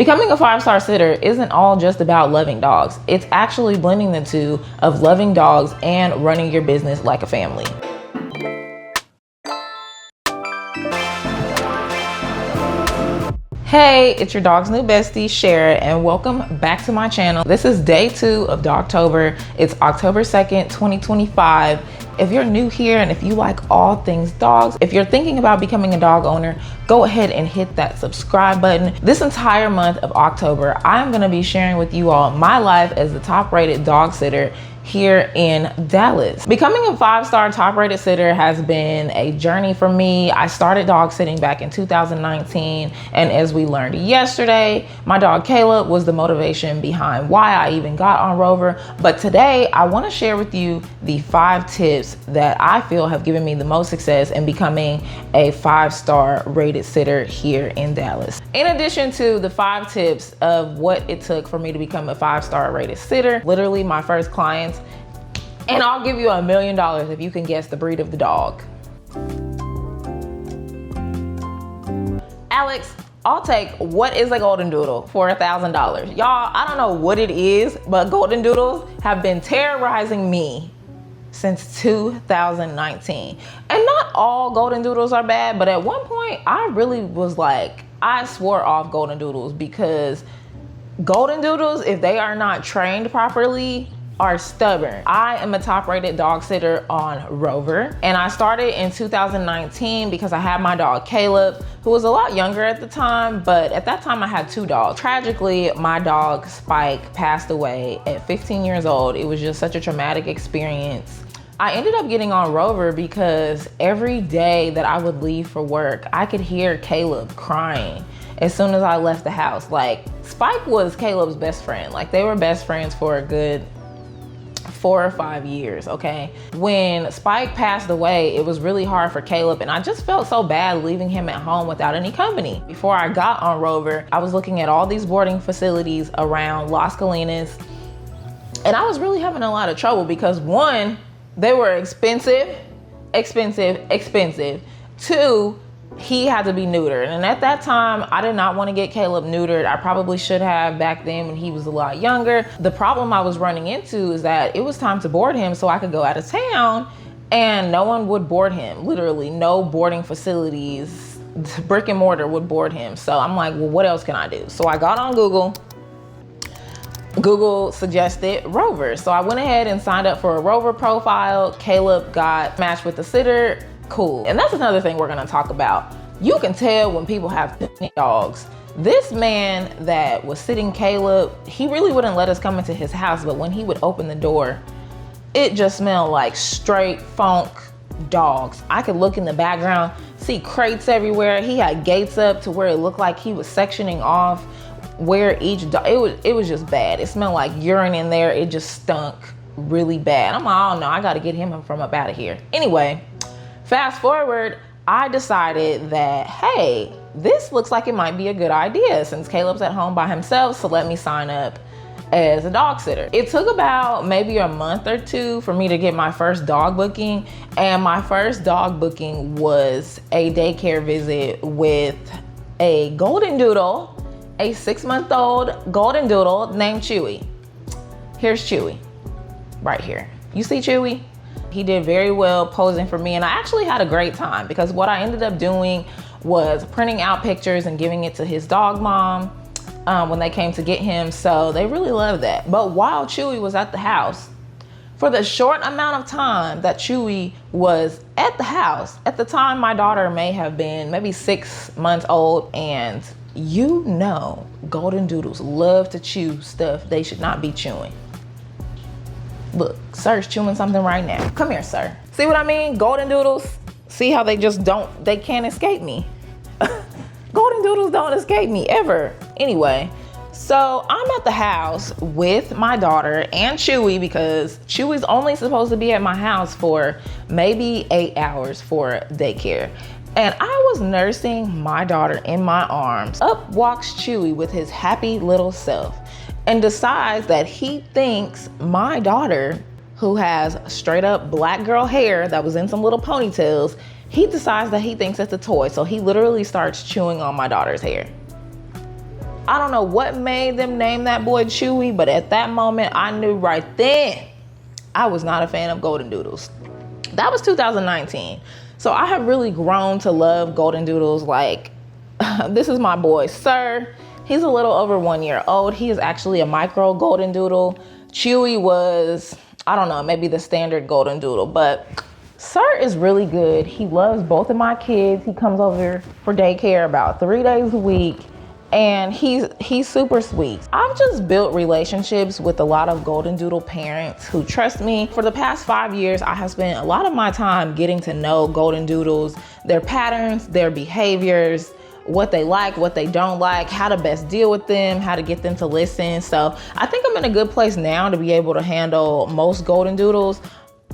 Becoming a 5-star sitter isn't all just about loving dogs. It's actually blending the two of loving dogs and running your business like a family. Hey, it's your dog's new bestie, Shara, and welcome back to my channel. This is day 2 of Dogtober. It's October 2nd, 2025. If you're new here and if you like all things dogs, if you're thinking about becoming a dog owner, go ahead and hit that subscribe button. This entire month of October, I'm gonna be sharing with you all my life as the top-rated dog sitter here in Dallas. Becoming a 5-star top-rated sitter has been a journey for me. I started dog sitting back in 2019, and as we learned yesterday, my dog Caleb was the motivation behind why I even got on Rover. But today, I want to share with you the 5 tips that I feel have given me the most success in becoming a 5-star rated sitter here in Dallas. In addition to the 5 tips of what it took for me to become a 5-star rated sitter, literally my first clients, and I'll give you $1 million if you can guess the breed of the dog. Alex, I'll take what is a Golden-doodle for $1,000. Y'all, I don't know what it is, but Golden-doodles have been terrorizing me since 2019. And not all Golden-doodles are bad, but at one point I really was like, I swore off Golden-doodles because Golden-doodles, if they are not trained properly, are stubborn. I am a top-rated dog sitter on Rover, and I started in 2019 because I had my dog Caleb, who was a lot younger at the time, but at that time I had 2 dogs. Tragically, my dog Spike passed away at 15 years old. It was just such a traumatic experience. I ended up getting on Rover because every day that I would leave for work, I could hear Caleb crying as soon as I left the house. Like, Spike was Caleb's best friend. Like, they were best friends for a good 4 or 5 years, okay? When Spike passed away, it was really hard for Caleb, and I just felt so bad leaving him at home without any company. Before I got on Rover, I was looking at all these boarding facilities around Las Colinas, and I was really having a lot of trouble because 1, they were expensive. 2, he had to be neutered. And at that time, I did not want to get Caleb neutered. I probably should have back then when he was a lot younger. The problem I was running into is that it was time to board him so I could go out of town, and no one would board him. Literally no boarding facilities, brick and mortar would board him. So I'm like, well, what else can I do? So I got on Google. Google suggested Rover. So I went ahead and signed up for a Rover profile. Caleb got matched with the sitter. Cool. And that's another thing we're gonna talk about. You can tell when people have dogs. This man that was sitting Caleb, he really wouldn't let us come into his house, but when he would open the door, it just smelled like straight funk dogs. I could look in the background, see crates everywhere. He had gates up to where it looked like he was sectioning off where each dog, it was just bad. It smelled like urine in there. It just stunk really bad. I'm like, oh no, I gotta get him from up out of here. Anyway, fast forward, I decided that, hey, this looks like it might be a good idea since Caleb's at home by himself, so let me sign up as a dog sitter. It took about maybe a month or 2 for me to get my first dog booking, and my first dog booking was a daycare visit with a Golden-doodle, a 6-month-old Golden-doodle named Chewy. Here's Chewy, right here. You see Chewy? He did very well posing for me, and I actually had a great time because what I ended up doing was printing out pictures and giving it to his dog mom when they came to get him, so they really loved that. But while Chewy was at the house, for the short amount of time that Chewy was at the house, at the time my daughter may have been maybe 6 months old, and you know Golden-doodles love to chew stuff they should not be chewing. Look, sir's chewing something right now. Come here, sir. See what I mean? Golden-doodles, see how they just they can't escape me. Golden-doodles don't escape me ever. Anyway, so I'm at the house with my daughter and Chewy because Chewy's only supposed to be at my house for maybe 8 hours for daycare. And I was nursing my daughter in my arms. Up walks Chewy with his happy little self and decides that he thinks my daughter, who has straight up black girl hair that was in some little ponytails, he decides that he thinks it's a toy. So he literally starts chewing on my daughter's hair. I don't know what made them name that boy Chewy, but at that moment, I knew right then I was not a fan of Goldendoodles. That was 2019. So I have really grown to love Goldendoodles. Like, this is my boy, Sir. He's a little over 1 year old. He is actually a micro Goldendoodle. Chewy was, I don't know, maybe the standard Goldendoodle, but Sir is really good. He loves both of my kids. He comes over for daycare about 3 days a week, and he's super sweet. I've just built relationships with a lot of Goldendoodle parents who trust me. For the past 5 years, I have spent a lot of my time getting to know Goldendoodles, their patterns, their behaviors, what they like, what they don't like, how to best deal with them, how to get them to listen. So I think I'm in a good place now to be able to handle most Goldendoodles,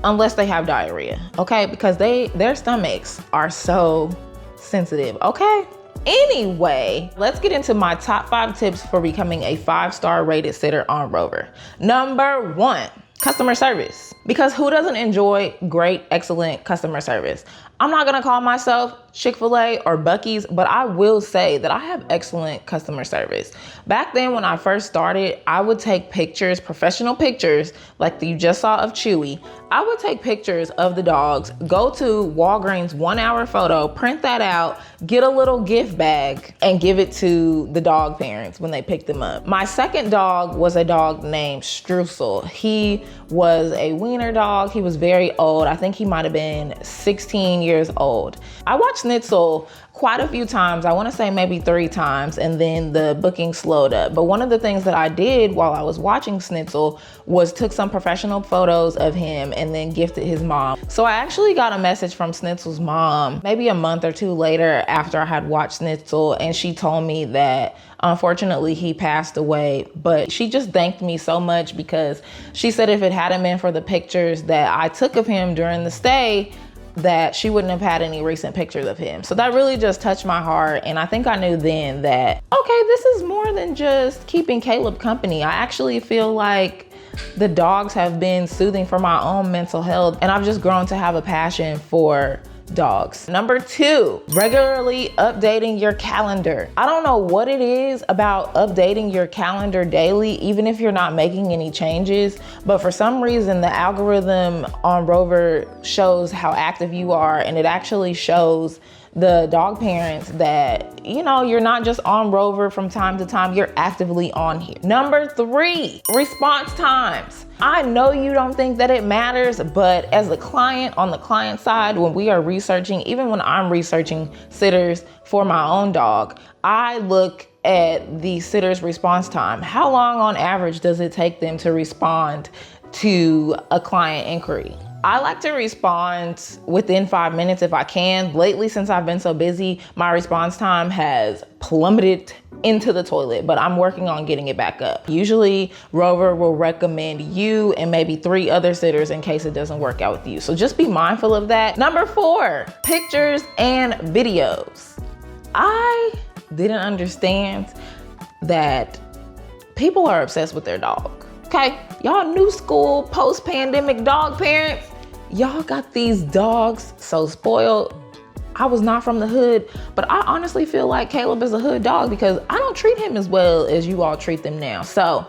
unless they have diarrhea, okay? Because their stomachs are so sensitive, okay? Anyway, let's get into my top 5 tips for becoming a 5-star rated sitter on Rover. Number 1, customer service. Because who doesn't enjoy great, excellent customer service? I'm not gonna call myself Chick-fil-A or Buc-ee's, but I will say that I have excellent customer service. Back then when I first started, I would take pictures, professional pictures, like you just saw of Chewy. I would take pictures of the dogs, go to Walgreens 1 hour photo, print that out, get a little gift bag, and give it to the dog parents when they pick them up. My second dog was a dog named Streusel. He was a wiener dog. He was very old. I think he might have been 16 years old. I watched Schnitzel quite a few times. I want to say maybe 3 times, and then the booking slowed up. But one of the things that I did while I was watching Schnitzel was took some professional photos of him and then gifted his mom. So I actually got a message from Schnitzel's mom maybe a month or 2 later after I had watched Schnitzel, and she told me that unfortunately he passed away. But she just thanked me so much because she said if it hadn't been for the pictures that I took of him during the stay, that she wouldn't have had any recent pictures of him. So that really just touched my heart. And I think I knew then that, okay, this is more than just keeping Caleb company. I actually feel like the dogs have been soothing for my own mental health, and I've just grown to have a passion for dogs. Number 2, regularly updating your calendar. I don't know what it is about updating your calendar daily, even if you're not making any changes, but for some reason the algorithm on Rover shows how active you are, and it actually shows the dog parents that, you know, you're not just on Rover from time to time, you're actively on here. Number 3, response times. I know you don't think that it matters, but as a client, on the client side, when we are researching, even when I'm researching sitters for my own dog, I look at the sitter's response time. How long on average does it take them to respond to a client inquiry? I like to respond within 5 minutes if I can. Lately, since I've been so busy, my response time has plummeted into the toilet, but I'm working on getting it back up. Usually, Rover will recommend you and maybe 3 other sitters in case it doesn't work out with you. So just be mindful of that. Number 4, pictures and videos. I didn't understand that people are obsessed with their dog. Okay, y'all new school, post-pandemic dog parents, y'all got these dogs so spoiled. I was not from the hood, but I honestly feel like Caleb is a hood dog because I don't treat him as well as you all treat them now. So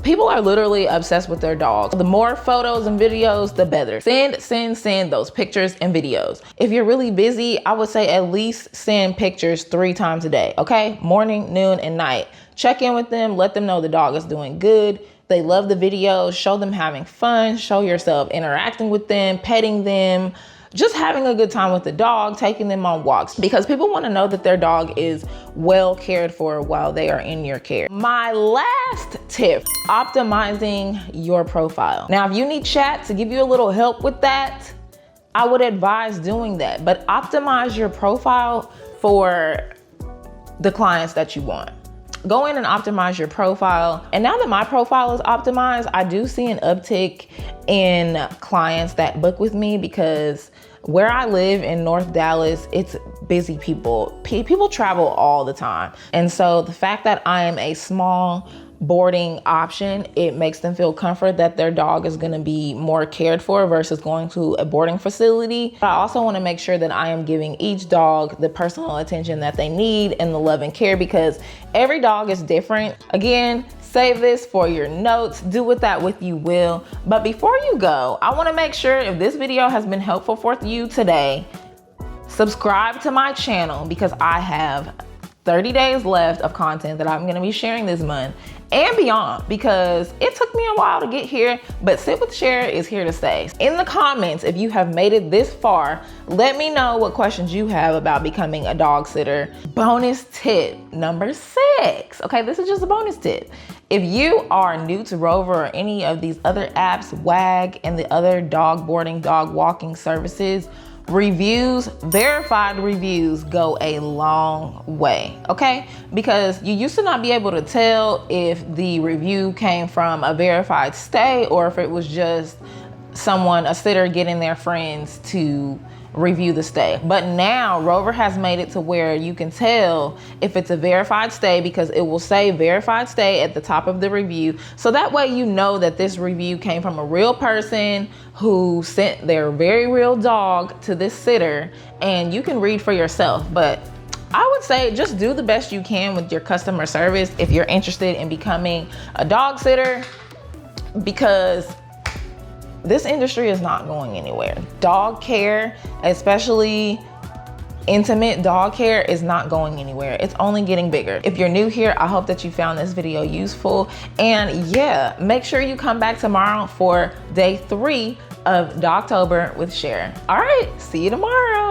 people are literally obsessed with their dogs. The more photos and videos, the better. Send those pictures and videos. If you're really busy, I would say at least send pictures 3 times a day, okay? Morning, noon, and night. Check in with them, let them know the dog is doing good. They love the videos, show them having fun, show yourself interacting with them, petting them, just having a good time with the dog, taking them on walks, because people want to know that their dog is well cared for while they are in your care. My last tip, optimizing your profile. Now, if you need chat to give you a little help with that, I would advise doing that, but optimize your profile for the clients that you want. Go in and optimize your profile. And now that my profile is optimized, I do see an uptick in clients that book with me because where I live in North Dallas, it's busy people. People travel all the time. And so the fact that I am a small boarding option, it makes them feel comfort that their dog is going to be more cared for versus going to a boarding facility. But I also want to make sure that I am giving each dog the personal attention that they need and the love and care, because every dog is different. Again, save this for your notes. Do with that what you will. But before you go, I want to make sure if this video has been helpful for you today, subscribe to my channel, because I have 30 days left of content that I'm going to be sharing this month and beyond, because it took me a while to get here, but Sit with Cher is here to stay. In the comments, if you have made it this far, let me know what questions you have about becoming a dog sitter. Bonus tip number 6. Okay, this is just a bonus tip. If you are new to Rover or any of these other apps, WAG and the other dog boarding, dog walking services, reviews, verified reviews go a long way, okay? Because you used to not be able to tell if the review came from a verified stay or if it was just someone, a sitter, getting their friends to review the stay. But now Rover has made it to where you can tell if it's a verified stay, because it will say verified stay at the top of the review. So that way you know that this review came from a real person who sent their very real dog to this sitter, and you can read for yourself. But I would say just do the best you can with your customer service if you're interested in becoming a dog sitter, because this industry is not going anywhere. Dog care, especially intimate dog care, is not going anywhere. It's only getting bigger. If you're new here, I hope that you found this video useful. And yeah, make sure you come back tomorrow for day 3 of Dogtober with Cher. All right, see you tomorrow.